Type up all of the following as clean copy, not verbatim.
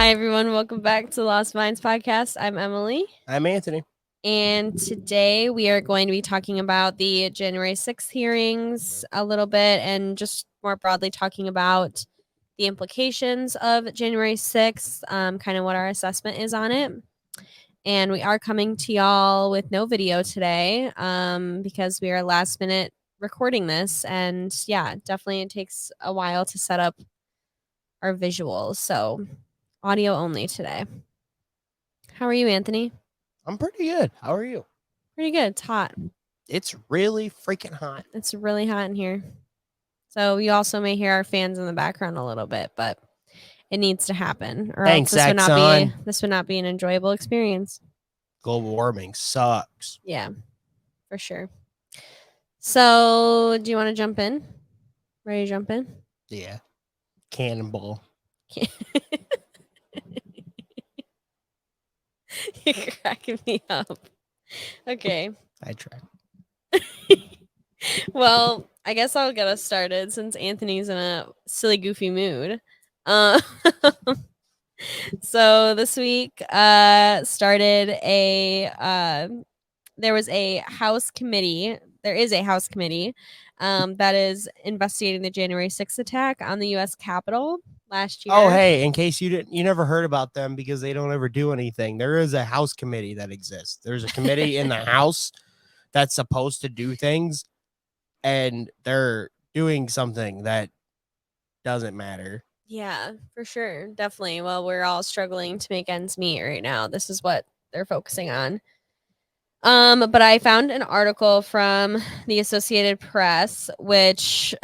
Hi, everyone. Welcome back to Lost Minds Podcast. I'm Emily. I'm Anthony. And today we are going to be talking about the January 6th hearings a little bit and just more broadly talking about the implications of January 6th, kind of what our assessment is on it. And we are coming to y'all with no video today because we are last minute recording this. And yeah, definitely it takes a while to set up our visuals. So audio only today. How are you, Anthony? I'm pretty good. How are you? Pretty good. It's hot. It's really freaking hot. It's really hot in here. So you also may hear our fans in the background a little bit, but it needs to happen, or Thanks, else Exxon. this would not be an enjoyable experience. Global warming sucks. Yeah, for sure. So do you want to jump in? Ready to jump in? Yeah. Cannonball. You're cracking me up. Okay. I tried. Well, I guess I'll get us started since Anthony's in a silly, goofy mood. So this week started there was a House committee. There is a House committee that is investigating the January 6th attack on the U.S. Capitol last year. Oh, hey, in case you never heard about them because they don't ever do anything. There is a House committee that exists. There's a committee in the House that's supposed to do things, and they're doing something that doesn't matter. Yeah, for sure. Definitely. Well, we're all struggling to make ends meet right now. This is what they're focusing on. But I found an article from the Associated Press, which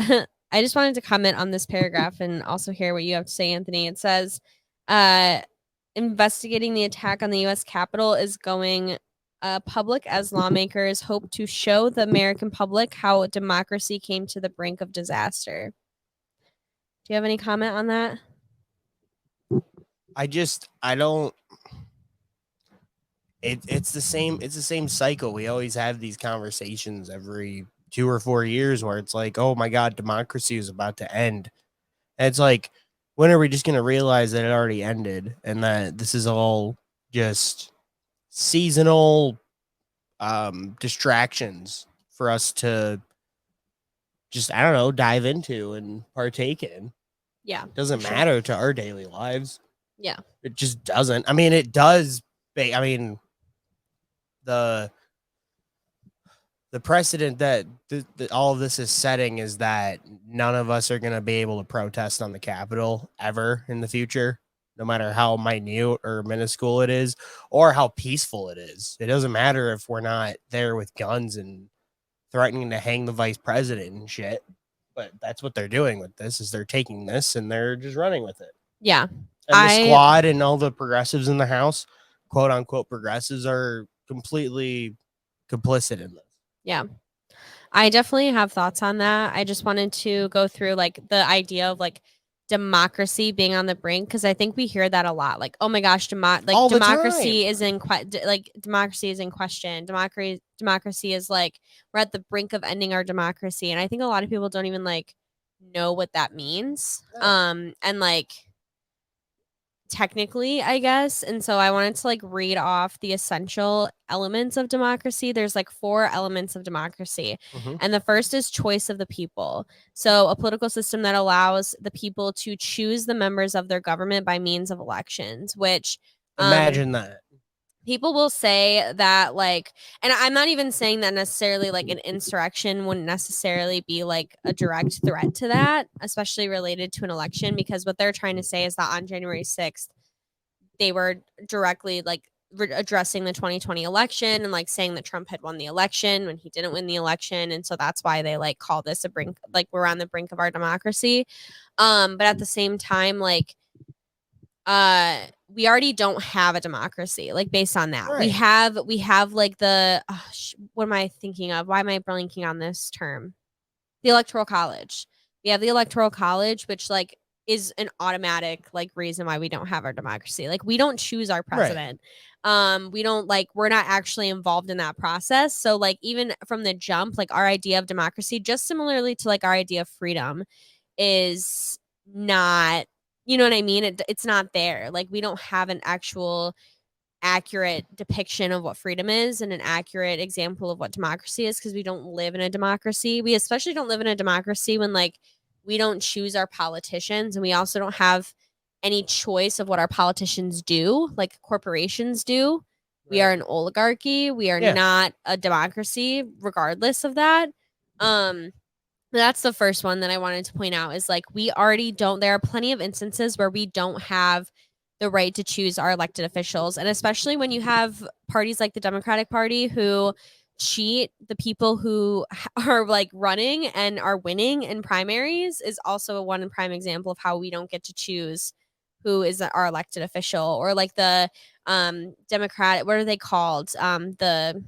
I just wanted to comment on this paragraph and also hear what you have to say, Anthony. It says, investigating the attack on the U.S. Capitol is going public as lawmakers hope to show the American public how democracy came to the brink of disaster. Do you have any comment on that? I don't. It's the same cycle. We always have these conversations every 2 or 4 years where it's like, oh my God, democracy is about to end. And it's like, when are we just going to realize that it already ended and that this is all just seasonal distractions for us to just, I don't know, dive into and partake in? Yeah. It doesn't matter to our daily lives. Yeah. It just doesn't. I mean, it does. I mean, the precedent that all of this is setting is that none of us are going to be able to protest on the Capitol ever in the future, no matter how minute or minuscule it is or how peaceful it is. It doesn't matter if we're not there with guns and threatening to hang the vice president and shit. But that's what they're doing with this, is they're taking this and they're just running with it. Yeah. And the squad and all the progressives in the House, quote unquote progressives, are completely complicit in this. Yeah. I definitely have thoughts on that. I just wanted to go through like the idea of like democracy being on the brink, because I think we hear that a lot. Like, oh my gosh, democracy is in democracy is in question. Democracy is like, we're at the brink of ending our democracy, and I think a lot of people don't even like know what that means. And like, technically, I guess. And so I wanted to like read off the essential elements of democracy. There's like 4 elements of democracy. Mm-hmm. And the first is choice of the people. So a political system that allows the people to choose the members of their government by means of elections, which imagine that. People will say that like, and I'm not even saying that necessarily like an insurrection wouldn't necessarily be like a direct threat to that, especially related to an election, because what they're trying to say is that on January 6th, they were directly like addressing the 2020 election and like saying that Trump had won the election when he didn't win the election. And so that's why they like call this a brink, like we're on the brink of our democracy. But at the same time, like, we already don't have a democracy, like based on that. Right. We have like the what am I thinking of? Why am I blanking on this term? The Electoral College. We have the Electoral College, which like is an automatic like reason why we don't have our democracy. Like we don't choose our president. Right. We don't like, we're not actually involved in that process. So like even from the jump, like our idea of democracy, just similarly to like our idea of freedom, is not, you know what I mean? It's not there. Like, we don't have an actual accurate depiction of what freedom is and an accurate example of what democracy is, because we don't live in a democracy. We especially don't live in a democracy when, like, we don't choose our politicians, and we also don't have any choice of what our politicians do, like corporations do. We are an oligarchy. We are not a democracy, regardless of that. That's the first one that I wanted to point out, is like, we already don't, there are plenty of instances where we don't have the right to choose our elected officials. And especially when you have parties like the Democratic Party who cheat the people who are like running and are winning in primaries, is also a one prime example of how we don't get to choose who is our elected official. Or like the Democratic, what are they called? The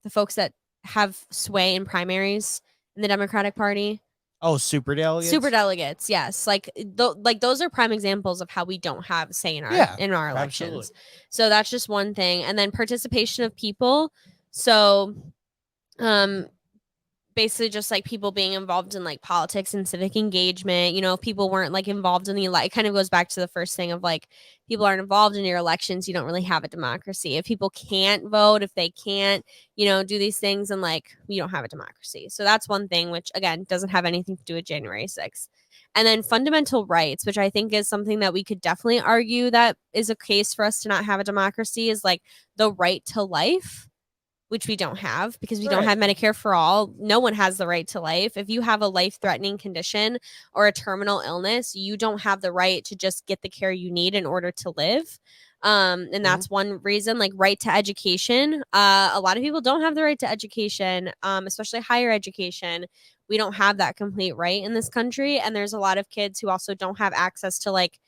folks that have sway in primaries in the Democratic Party. Oh, super delegates. Super delegates, yes. Like those are prime examples of how we don't have say in our elections. Absolutely. So that's just one thing. And then participation of people. So basically just like people being involved in like politics and civic engagement. You know, if people weren't like involved in the it kind of goes back to the first thing of like, people aren't involved in your elections, you don't really have a democracy. If people can't vote, if they can't, you know, do these things, and like, you don't have a democracy. So that's one thing, which again doesn't have anything to do with January 6th. And then fundamental rights, which I think is something that we could definitely argue that is a case for us to not have a democracy, is like the right to life, which we don't have because we don't have Medicare for all. No one has the right to life. If you have a life-threatening condition or a terminal illness, you don't have the right to just get the care you need in order to live. And that's one reason. Like, right to education. A lot of people don't have the right to education, especially higher education. We don't have that complete right in this country. And there's a lot of kids who also don't have access to like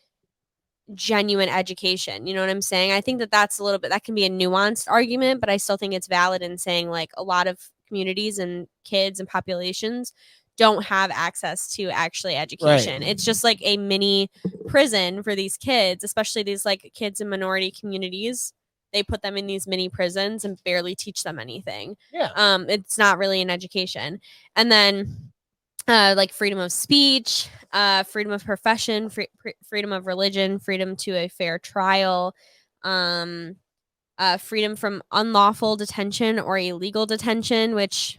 genuine education. You know what I'm saying? I think that that's a little bit, that can be a nuanced argument, but I still think it's valid in saying like a lot of communities and kids and populations don't have access to actually education. It's just like a mini prison for these kids, especially these like kids in minority communities. They put them in these mini prisons and barely teach them anything. It's not really an education. And then like freedom of speech, freedom of profession, freedom of religion, freedom to a fair trial, freedom from unlawful detention or illegal detention, which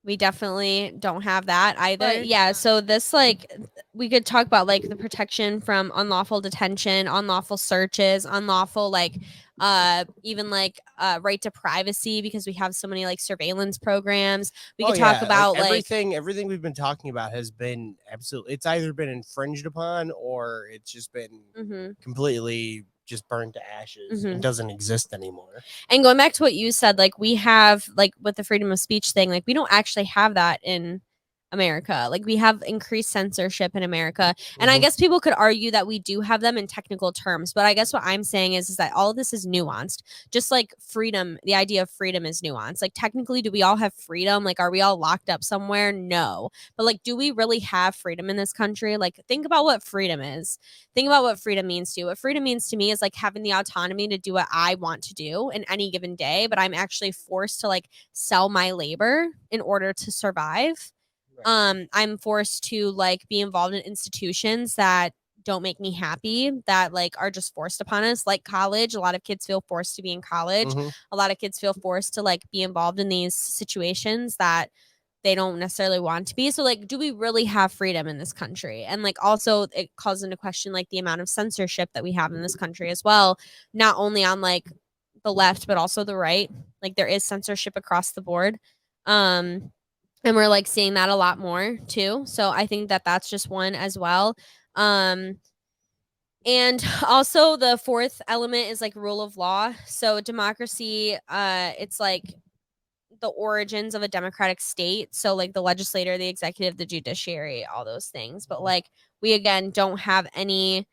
we definitely don't have that either. But yeah, so this, like, we could talk about like the protection from unlawful detention, unlawful searches, unlawful like even like right to privacy, because we have so many like surveillance programs. We could talk about like everything we've been talking about has been absolutely, it's either been infringed upon or it's just been completely just burned to ashes and doesn't exist anymore. And going back to what you said, like, we have like with the freedom of speech thing, like we don't actually have that in America. Like, we have increased censorship in America. And I guess people could argue that we do have them in technical terms, but I guess what I'm saying is that all of this is nuanced. Just like freedom, the idea of freedom is nuanced. Like, technically, do we all have freedom? Like, are we all locked up somewhere? No. But like, do we really have freedom in this country? Like, think about what freedom is. Think about what freedom means to you. What freedom means to me is like having the autonomy to do what I want to do in any given day, but I'm actually forced to like sell my labor in order to survive. I'm forced to like be involved in institutions that don't make me happy, that like are just forced upon us, like college. A lot of kids feel forced to be in college. A lot of kids feel forced to like be involved in these situations that they don't necessarily want to be. So like, do we really have freedom in this country? And like, also it calls into question like the amount of censorship that we have in this country as well, not only on like the left but also the right. Like, there is censorship across the board. And we're like seeing that a lot more too. So I think that that's just one as well. And also the fourth element is like rule of law. So democracy, it's like the origins of a democratic state. So like the legislature, the executive, the judiciary, all those things. But like, we again don't have any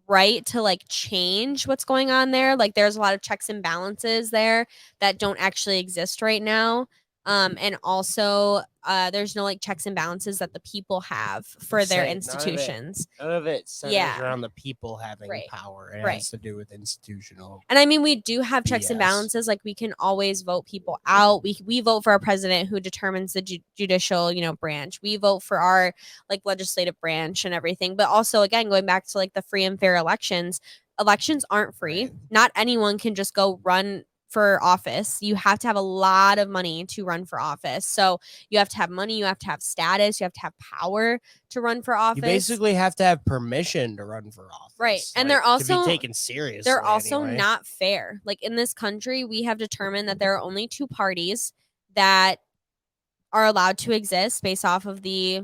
right to like change what's going on there. Like, there's a lot of checks and balances there that don't actually exist right now. And also there's no like checks and balances that the people have for their institutions. None of it centers around the people having Right. power. It Right. has to do with institutional. And I mean, we do have checks and BS. balances. Like we can always vote people out. We vote for our president who determines the judicial, branch. We vote for our like legislative branch and everything. But also, again, going back to like the free and fair elections, elections aren't free. Right. Not anyone can just go run for office. You have to have a lot of money to run for office. So you have to have money, you have to have status, you have to have power to run for office. You basically have to have permission to run for office. Right. And they're also to be taken seriously. They're also not fair. Like in this country, we have determined that there are only two parties that are allowed to exist based off of the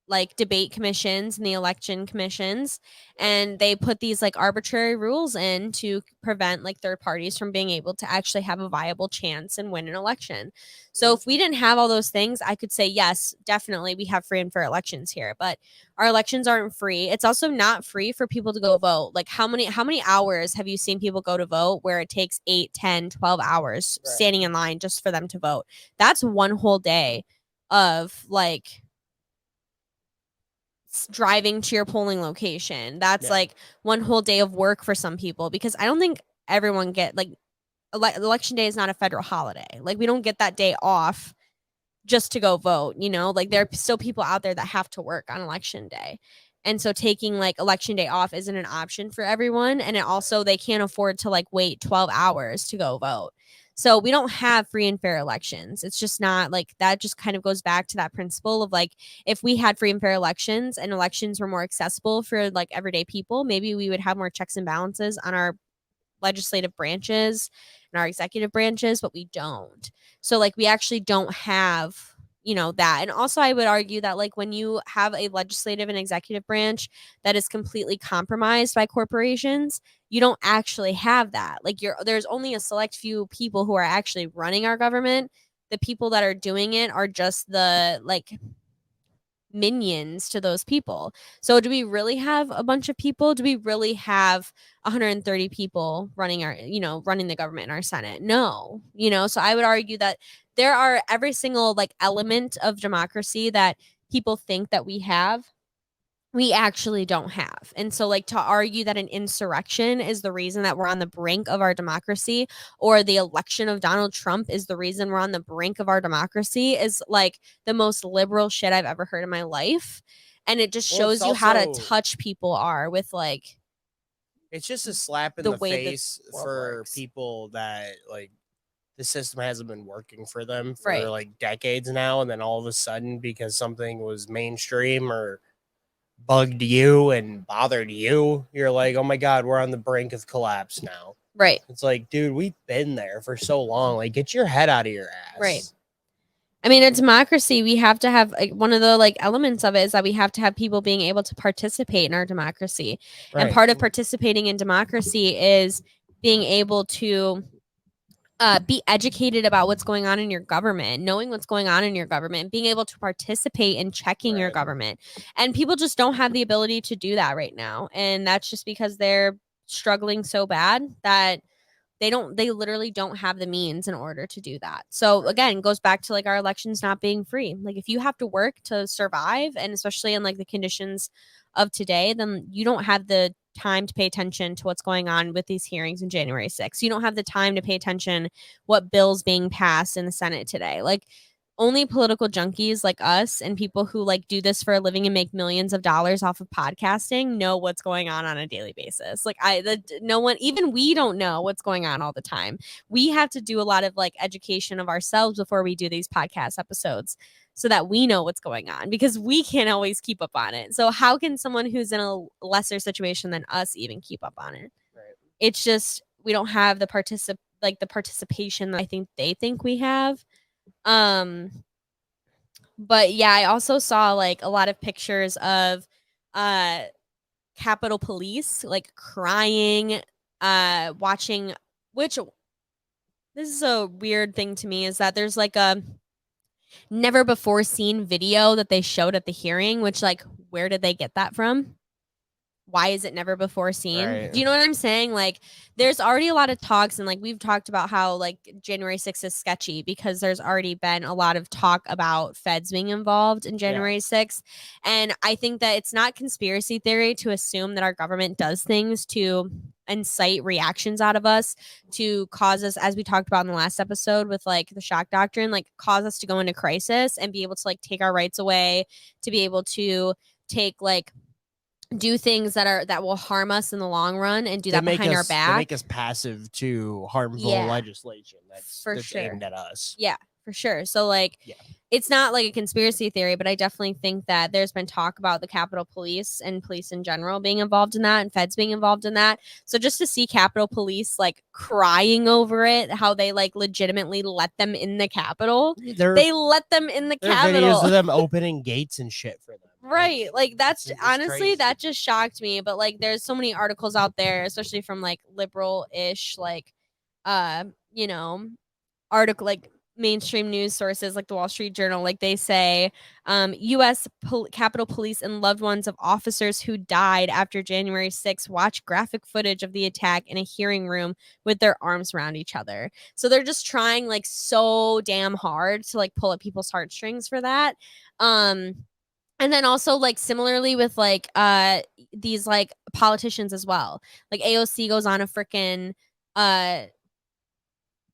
like debate commissions and the election commissions, and they put these like arbitrary rules in to prevent like third parties from being able to actually have a viable chance and win an election. So if we didn't have all those things, I could say yes, definitely we have free and fair elections here, but our elections aren't free. It's also not free for people to go vote. Like how many hours have you seen people go to vote where it takes 8, 10, 12 hours standing in line just for them to vote? That's one whole day of like driving to your polling location. That's like one whole day of work for some people, because I don't think everyone get like election day is not a federal holiday. Like we don't get that day off just to go vote, like there are still people out there that have to work on election day. And so taking like election day off isn't an option for everyone. And it also, they can't afford to like wait 12 hours to go vote. So we don't have free and fair elections. It's just not like that. Just kind of goes back to that principle of like, if we had free and fair elections and elections were more accessible for like everyday people, maybe we would have more checks and balances on our legislative branches and our executive branches, but we don't. So like we actually don't have that. And also I would argue that like when you have a legislative and executive branch that is completely compromised by corporations, you don't actually have that. Like there's only a select few people who are actually running our government. The people that are doing it are just the like minions to those people. So do we really have a bunch of people? Do we really have 130 people running running the government in our Senate? No. So I would argue that there are every single like element of democracy that people think that we have, we actually don't have. And so like to argue that an insurrection is the reason that we're on the brink of our democracy, or the election of Donald Trump is the reason we're on the brink of our democracy, is like the most liberal shit I've ever heard in my life. And it just shows you how to touch people are with like, it's just a slap in the face for people that like the system hasn't been working for them for like decades now. And then all of a sudden, because something was mainstream or bugged you and bothered you, you're like, oh my God, we're on the brink of collapse now. Right. It's like, dude, we've been there for so long. Like, get your head out of your ass. Right. I mean, a democracy, we have to have like one of the like elements of it is that we have to have people being able to participate in our democracy. Right. And part of participating in democracy is being able to be educated about what's going on in your government, knowing what's going on in your government, being able to participate in checking your government. And people just don't have the ability to do that right now. And that's just because they're struggling so bad that they literally don't have the means in order to do that. So again, it goes back to like our elections not being free. Like if you have to work to survive, and especially in like the conditions of today, then you don't have the time to pay attention to what's going on with these hearings in January 6th. You don't have the time to pay attention what bills being passed in the Senate today. Like only political junkies like us and people who like do this for a living and make millions of dollars off of podcasting know what's going on a daily basis. Like no one, even we don't know what's going on all the time. We have to do a lot of like education of ourselves before we do these podcast episodes so that we know what's going on, because we can't always keep up on it. So how can someone who's in a lesser situation than us even keep up on it? Right. It's just, we don't have the participation that I think they think we have. But yeah, I also saw like a lot of pictures of Capitol Police like crying, watching, which this is a weird thing to me, is that there's like a never before seen video that they showed at the hearing, which like, where did they get that from? why is it never before seen? Right. Do you know what I'm saying? Like, there's already a lot of talks, and like we've talked about how like January 6th is sketchy because there's already been a lot of talk about feds being involved in January 6th. And I think that it's not conspiracy theory to assume that our government does things to incite reactions out of us, to cause us, as we talked about in the last episode with like the shock doctrine, like cause us to go into crisis and be able to like take our rights away, to be able to take like do things that will harm us in the long run and do that behind our back. They make us passive to harmful legislation that's aimed at us. Yeah, for sure. So like, it's not like a conspiracy theory, but I definitely think that there's been talk about the Capitol Police and police in general being involved in that, and feds being involved in that. So just to see Capitol Police like crying over it, how they like legitimately let them in the Capitol. They let them in the Capitol. Videos of them opening gates and shit for them. Right. Like that's honestly crazy. That just shocked me. But like there's so many articles out there, especially from like liberal-ish, like you know, article like mainstream news sources like the Wall Street Journal, like they say U.S. Capitol Police and loved ones of officers who died after January 6th watch graphic footage of the attack in a hearing room with their arms around each other. So they're just trying like so damn hard to like pull at people's heartstrings for that. And then also like similarly with like these like politicians as well. Like AOC goes on a freaking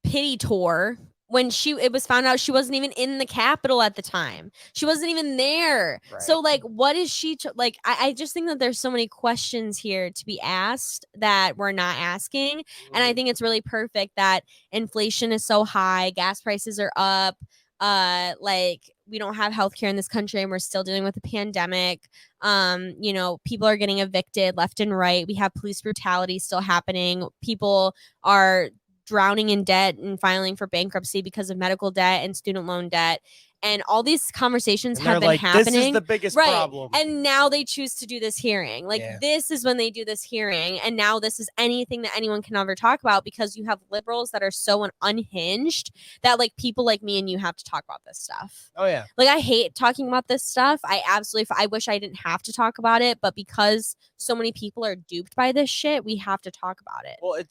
pity tour when it was found out she wasn't even in the Capitol at the time. She wasn't even there. Right. So like, what is she like? I just think that there's so many questions here to be asked that we're not asking. Mm-hmm. And I think it's really perfect that inflation is so high, gas prices are up. Like we don't have healthcare in this country and we're still dealing with a pandemic. You know, people are getting evicted left and right. We have police brutality still happening. People are drowning in debt and filing for bankruptcy because of medical debt and student loan debt. And all these conversations have been happening. This is the biggest problem. And now they choose to do this hearing. Like this is when they do this hearing. And now this is anything that anyone can ever talk about, because you have liberals that are so unhinged that like people like me and you have to talk about this stuff. Oh yeah. Like I hate talking about this stuff. I wish I didn't have to talk about it, but because so many people are duped by this shit, we have to talk about it. Well,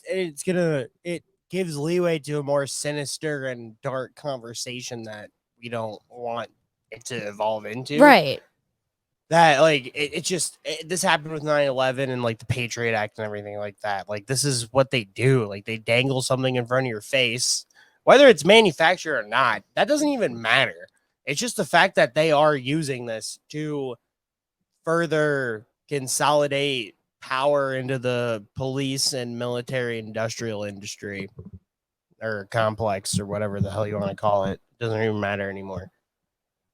it gives leeway to a more sinister and dark conversation that we don't want it to evolve into. Right. That like this happened with 9/11 and like the Patriot Act and everything like that. Like this is what they do. Like they dangle something in front of your face, whether it's manufactured or not. That doesn't even matter. It's just the fact that they are using this to further consolidate power into the police and military industrial industry or complex or whatever the hell you want to call it. Doesn't even matter anymore.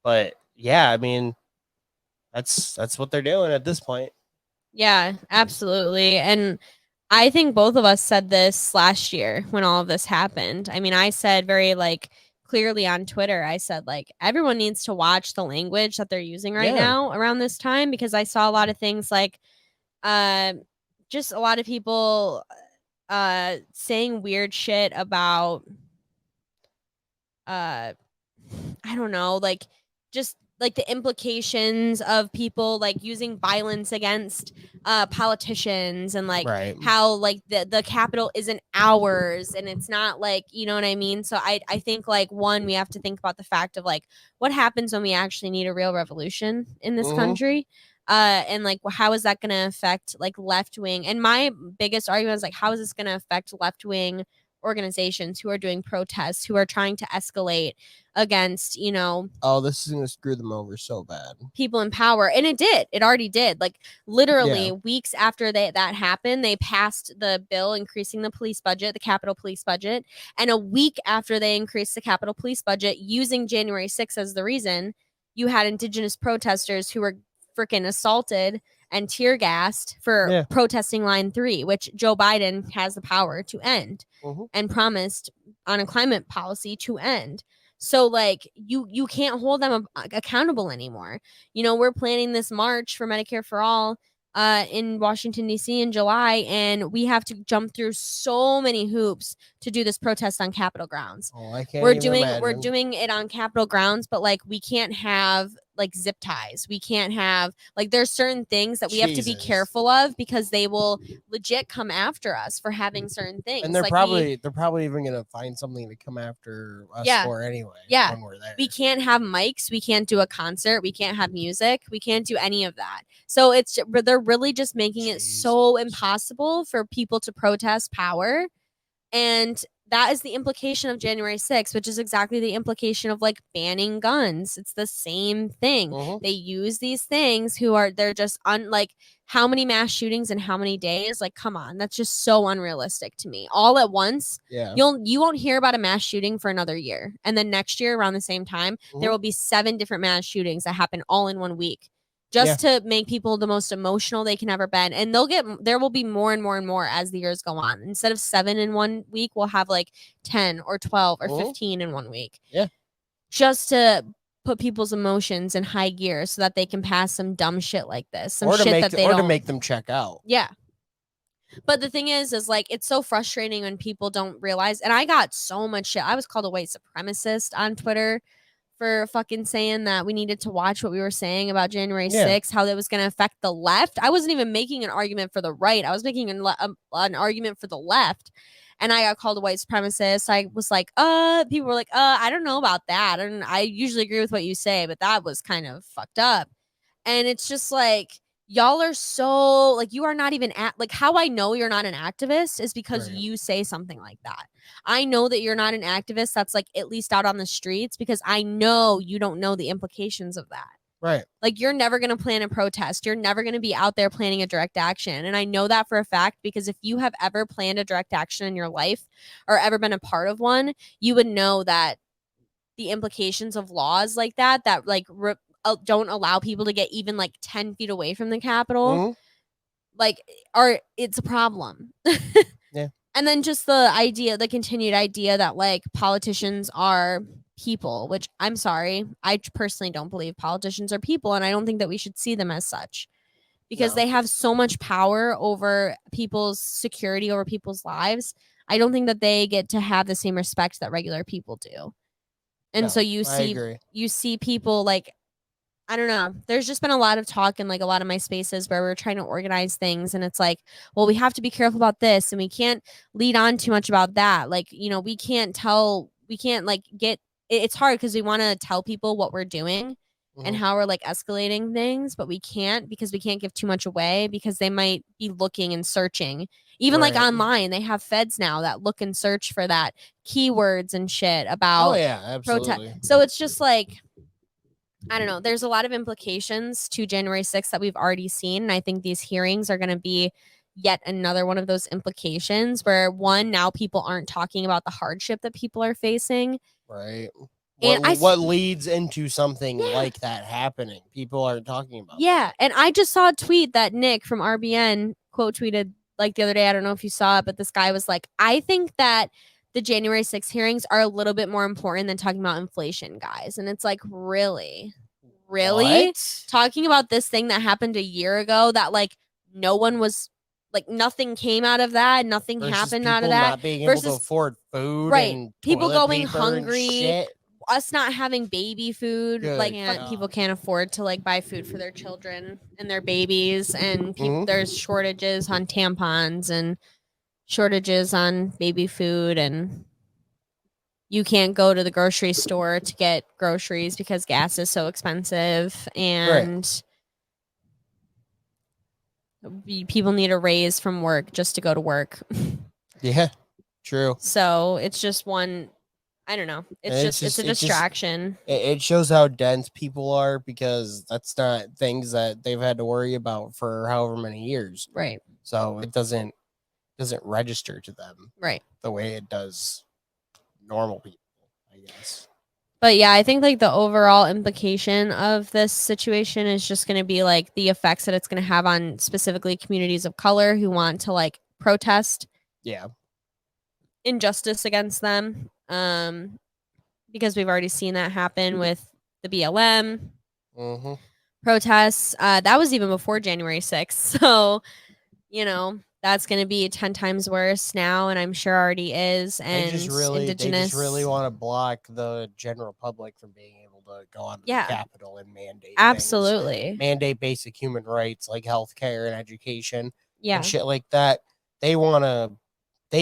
But yeah, I mean, that's what they're doing at this point. Yeah, absolutely. And I think both of us said this last year when all of this happened. I mean, I said very like clearly on Twitter, I said like everyone needs to watch the language that they're using right now around this time, because I saw a lot of things like just a lot of people saying weird shit about I don't know, like just like the implications of people like using violence against politicians, and like how like the Capitol isn't ours and it's not like, you know what I mean? So I think like one, we have to think about the fact of like what happens when we actually need a real revolution in this country. And like how is that going to affect like left wing? And my biggest argument is like, how is this going to affect left wing organizations who are doing protests, who are trying to escalate against, you know, this is gonna screw them over so bad, people in power. And it already did. Like literally weeks after that happened, they passed the bill increasing the police budget, the Capitol Police budget, and a week after they increased the Capitol Police budget using January 6th as the reason, you had indigenous protesters who were freaking assaulted and tear gassed for protesting Line 3, which Joe Biden has the power to end and promised on a climate policy to end. So like you can't hold them accountable anymore. You know, we're planning this march for Medicare for all in Washington D.C. in July, and we have to jump through so many hoops to do this protest on Capitol grounds. I can't we're doing it on Capitol grounds, but like we can't have like zip ties. We can't have like there's certain things that we have to be Jesus. careful of because they will legit come after us for having certain things. And they're like probably even gonna find something to come after us for anyway. Yeah. When we're there. We can't have mics. We can't do a concert. We can't have music. We can't do any of that. So they're really just making it so impossible for people to protest power. And that is the implication of January 6th, which is exactly the implication of like banning guns. It's the same thing. They use these things they're just like how many mass shootings in how many days? Like, come on, that's just so unrealistic to me. All at once. Yeah. You won't hear about a mass shooting for another year. And then next year around the same time, there will be 7 different mass shootings that happen all in one week. Just to make people the most emotional they can ever been. And there will be more and more and more as the years go on. Instead of 7 in one week, we'll have like 10 or 12 or 15 in one week. Yeah. Just to put people's emotions in high gear so that they can pass some dumb shit like this. To make them check out. Yeah. But the thing is like, it's so frustrating when people don't realize. And I got so much shit. I was called a white supremacist on Twitter for fucking saying that we needed to watch what we were saying about January 6th, how that was going to affect the left. I wasn't even making an argument for the right. I was making an argument for the left. And I got called a white supremacist. I was like, people were like, I don't know about that. And I usually agree with what you say, but that was kind of fucked up. And it's just like, y'all are so like, you are not even like how I know you're not an activist is because you say something like that. I know that you're not an activist that's like at least out on the streets because I know you don't know the implications of that. Right. Like you're never going to plan a protest. You're never going to be out there planning a direct action. And I know that for a fact because if you have ever planned a direct action in your life or ever been a part of one, you would know that the implications of laws like that like don't allow people to get even like 10 feet away from the Capitol, like it's a problem. Yeah. And then just the continued idea that like politicians are people, which I'm sorry, I personally don't believe politicians are people, and I don't think that we should see them as such because they have so much power over people's security, over people's lives. I don't think that they get to have the same respect that regular people do. And so you see people like, I don't know. There's just been a lot of talk in like a lot of my spaces where we're trying to organize things. And it's like, well, we have to be careful about this and we can't lead on too much about that. Like, we can't like it's hard because we want to tell people what we're doing and how we're like escalating things, but we can't because we can't give too much away because they might be looking and searching. Even like online, they have feds now that look and search for that keywords and shit about absolutely. So it's just like, I don't know. There's a lot of implications to January 6th that we've already seen. And I think these hearings are going to be yet another one of those implications where now people aren't talking about the hardship that people are facing. Right. And what leads into something like that happening? People aren't talking about. Yeah. And I just saw a tweet that Nick from RBN quote tweeted like the other day. I don't know if you saw it, but this guy was like, I think that the January 6th hearings are a little bit more important than talking about inflation, guys. And it's like, really? What? Talking about this thing that happened a year ago that like no one was like, nothing came out of that. Nothing happened out of that. Not being able to afford food. Right. And people going hungry. Us not having baby food. Good people can't afford to like buy food for their children and their babies. And there's shortages on tampons and shortages on baby food, and you can't go to the grocery store to get groceries because gas is so expensive, and people need a raise from work just to go to work. Yeah, true. So it's just one, I don't know. It's a distraction. It shows how dense people are because that's not things that they've had to worry about for however many years. Right. So it doesn't register to them right the way it does normal people, I guess. But yeah, I think like the overall implication of this situation is just going to be like the effects that it's going to have on specifically communities of color who want to like protest injustice against them, because we've already seen that happen with the BLM protests. That was even before January 6th. So, that's going to be 10 times worse now, and I'm sure already is. And they just really want to block the general public from being able to go onto Yeah. the Capitol and mandate things. Absolutely. Mandate basic human rights like healthcare and education Yeah. and shit like that. They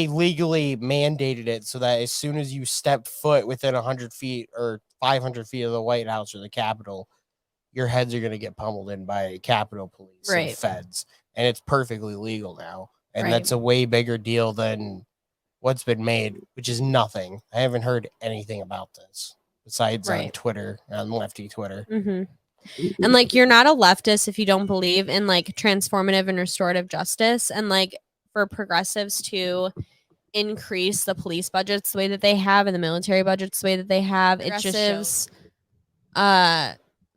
legally mandated it so that as soon as you step foot within 100 feet or 500 feet of the White House or the Capitol, your heads are going to get pummeled in by Capitol Police and Right. feds. And it's perfectly legal now. And Right. that's a way bigger deal than what's been made, which is nothing. I haven't heard anything about this besides on Right. Twitter, on lefty Twitter. Mm-hmm. And like, you're not a leftist if you don't believe in like transformative and restorative justice, and like for progressives to increase the police budgets the way that they have and the military budgets the way that they have. It just shows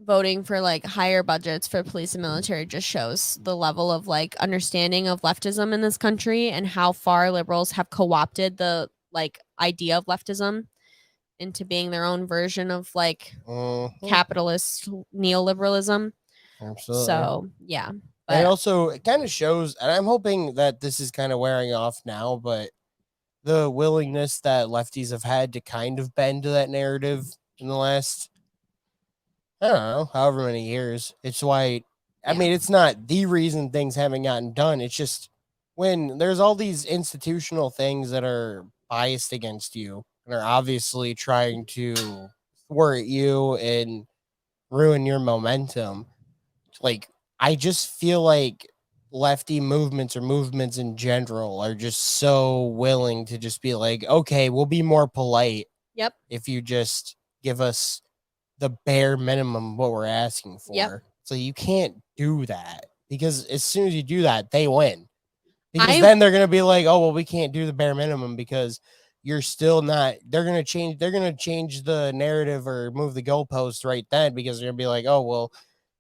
voting for like higher budgets for police and military just shows the level of like understanding of leftism in this country and how far liberals have co-opted the like idea of leftism into being their own version of like capitalist neoliberalism. Absolutely. So yeah. But it kind of shows, and I'm hoping that this is kind of wearing off now, but the willingness that lefties have had to kind of bend to that narrative in the last, I don't know, however many years. It's why, I mean, it's not the reason things haven't gotten done. It's just when there's all these institutional things that are biased against you and are obviously trying to thwart you and ruin your momentum. Like, I just feel like lefty movements or movements in general are just so willing to just be like, okay, we'll be more polite. Yep. If you just give us the bare minimum what we're asking for. Yep. So you can't do that, because as soon as you do that, they win. Because then they're going to be like, oh, well, we can't do the bare minimum because you're still not, they're going to change the narrative or move the goalpost right then, because they're going to be like, oh, well,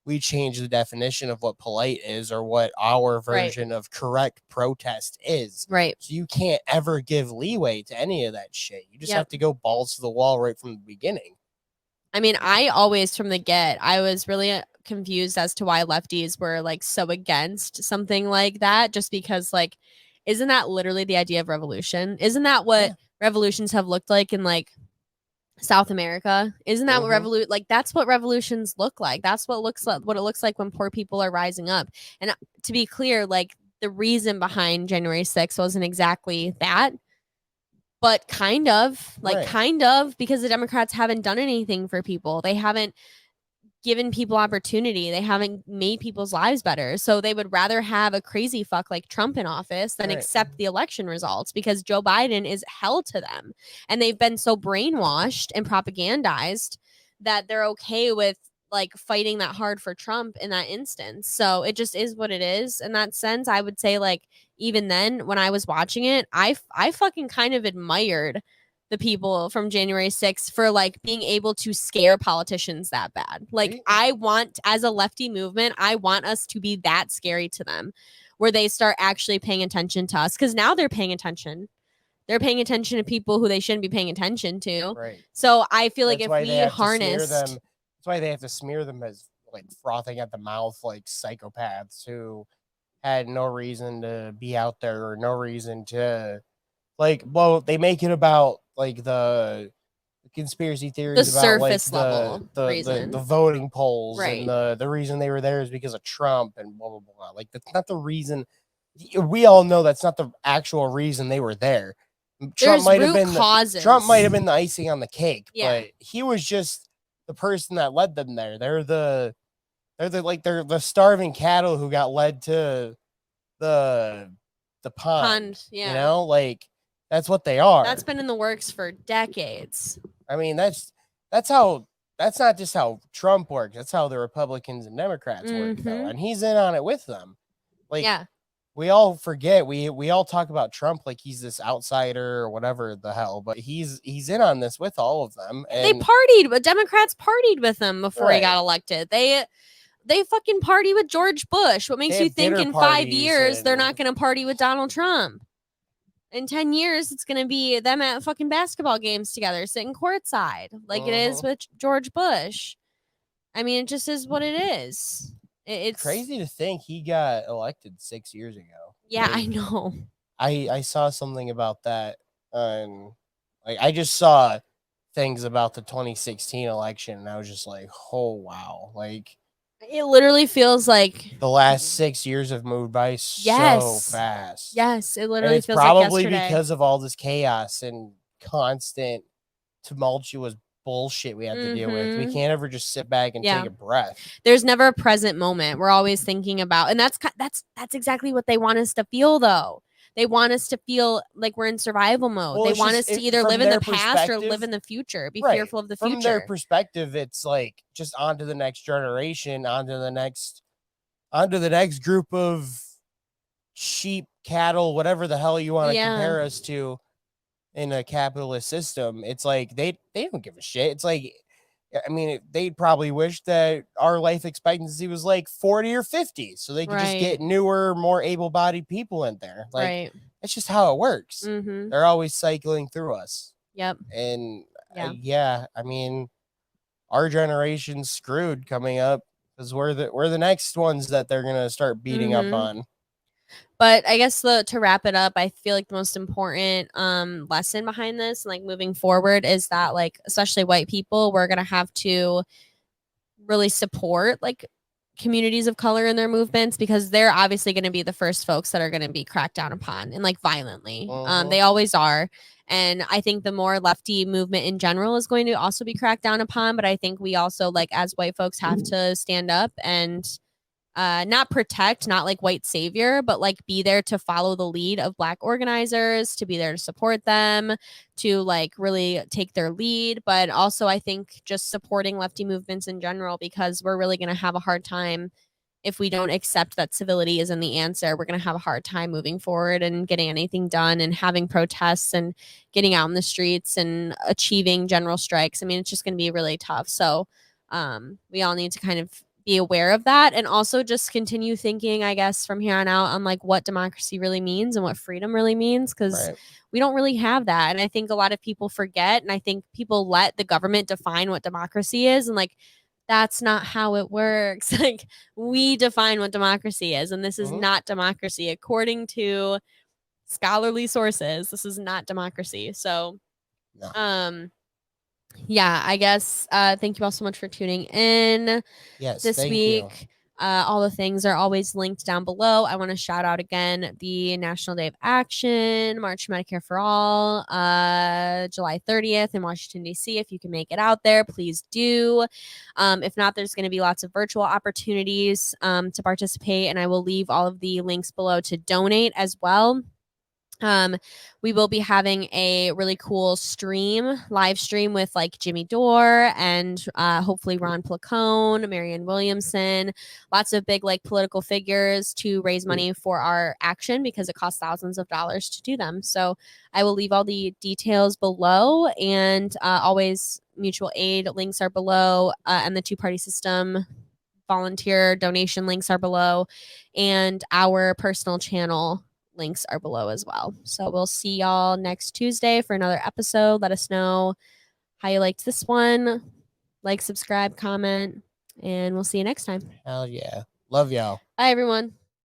we changed the definition of what polite is or what our version of correct protest is. Right. So you can't ever give leeway to any of that shit. You just have to go balls to the wall right from the beginning. I mean, I always from the get, I was really confused as to why lefties were like so against something like that, just because like, isn't that literally the idea of revolution? Isn't that what revolutions have looked like in like South America? Isn't that what that's what revolutions look like? That's what it looks like when poor people are rising up. And to be clear, like the reason behind January 6th wasn't exactly that, but kind of because the Democrats haven't done anything for people. They haven't given people opportunity. They haven't made people's lives better. So they would rather have a crazy fuck like Trump in office than accept the election results, because Joe Biden is hell to them. And they've been so brainwashed and propagandized that they're okay with like fighting that hard for Trump in that instance. So it just is what it is. In that sense, I would say like even then when I was watching it, I fucking kind of admired the people from January 6th for like being able to scare politicians that bad. Like I want, as a lefty movement, I want us to be that scary to them where they start actually paying attention to us, because now they're paying attention. They're paying attention to people who they shouldn't be paying attention to. Right. So I feel like if we harnessed, that's why they have to smear them as like frothing at the mouth, like psychopaths who had no reason to be out there or no reason to like, well, they make it about like the conspiracy theories the about surface like level the voting polls, right. and the reason they were there is because of Trump and blah blah blah. Like that's not the reason. We all know that's not the actual reason they were there. Trump might have been the icing on the cake, but he was just the person that led them there. They're the starving cattle who got led to the pond. You know, like that's what they are. That's been in the works for decades. I mean, that's not just how Trump works. That's how the Republicans and Democrats work, though. And he's in on it with them. Like, we all forget, we all talk about Trump like he's this outsider or whatever the hell, but he's in on this with all of them. And they partied, but Democrats partied with him before he got elected. They fucking party with George Bush. What makes you think in 5 years they're not going to party with Donald Trump? In 10 years, it's going to be them at fucking basketball games together, sitting courtside, like it is with George Bush. I mean, it just is what it is. It's crazy to think he got elected 6 years ago. Yeah, like, I know. I saw something about that. Like I just saw things about the 2016 election, and I was just like, oh wow, like It literally feels like the last 6 years have moved by so yes. fast. Yes, it And literally it's feels like probably yesterday. because of all this chaos and constant tumultuous bullshit we have to deal with. We can't ever just sit back and take a breath. There's never a present moment. We're always thinking about, and that's exactly what they want us to feel, though. They want us to feel like we're in survival mode. Well, they it's want just us to either from live in the their past or live perspective- in the future, be Right. fearful of the From their future. perspective, it's like just on to the next generation, on to the next group of sheep, cattle, whatever the hell you want to compare us to in a capitalist system. It's like they don't give a shit. It's like, I mean, they'd probably wish that our life expectancy was like 40 or 50 so they could just get newer, more able-bodied people in there. Like, that's just how it works. They're always cycling through us. Yep. And yeah, I mean, our generation's screwed coming up because we're the next ones that they're gonna start beating up on. But I guess to wrap it up, I feel like the most important lesson behind this, like moving forward, is that like especially white people, we're gonna have to really support like communities of color in their movements because they're obviously going to be the first folks that are going to be cracked down upon and like violently. They always are. And I think the more lefty movement in general is going to also be cracked down upon. But I think we also, like, as white folks, have to stand up and not protect, not like white savior, but like be there to follow the lead of Black organizers, to be there to support them, to like really take their lead. But also, I think just supporting lefty movements in general, because we're really going to have a hard time if we don't accept that civility isn't the answer. We're going to have a hard time moving forward and getting anything done and having protests and getting out in the streets and achieving general strikes. I mean, it's just going to be really tough. So we all need to kind of be aware of that and also just continue thinking, I guess, from here on out on like what democracy really means and what freedom really means, because we don't really have that. And I think a lot of people forget, and I think people let the government define what democracy is, and like that's not how it works. Like, we define what democracy is, and this is not democracy according to scholarly sources. This is not democracy. So yeah, I guess thank you all so much for tuning in this week. All the things are always linked down below. I want to shout out again the National Day of Action, March Medicare for All, July 30th in Washington, D.C. If you can make it out there, please do. If not, there's going to be lots of virtual opportunities to participate, and I will leave all of the links below to donate as well. We will be having a really cool live stream with like Jimmy Dore and hopefully Ron Placone, Marianne Williamson, lots of big like political figures to raise money for our action because it costs thousands of dollars to do them. So I will leave all the details below, and always mutual aid links are below, and the two-party system volunteer donation links are below, and our personal channel links are below as well. So we'll see y'all next Tuesday for another episode. Let us know how you liked this one. Like, subscribe, comment, and we'll see you next time. Hell yeah. Love y'all. Bye, everyone.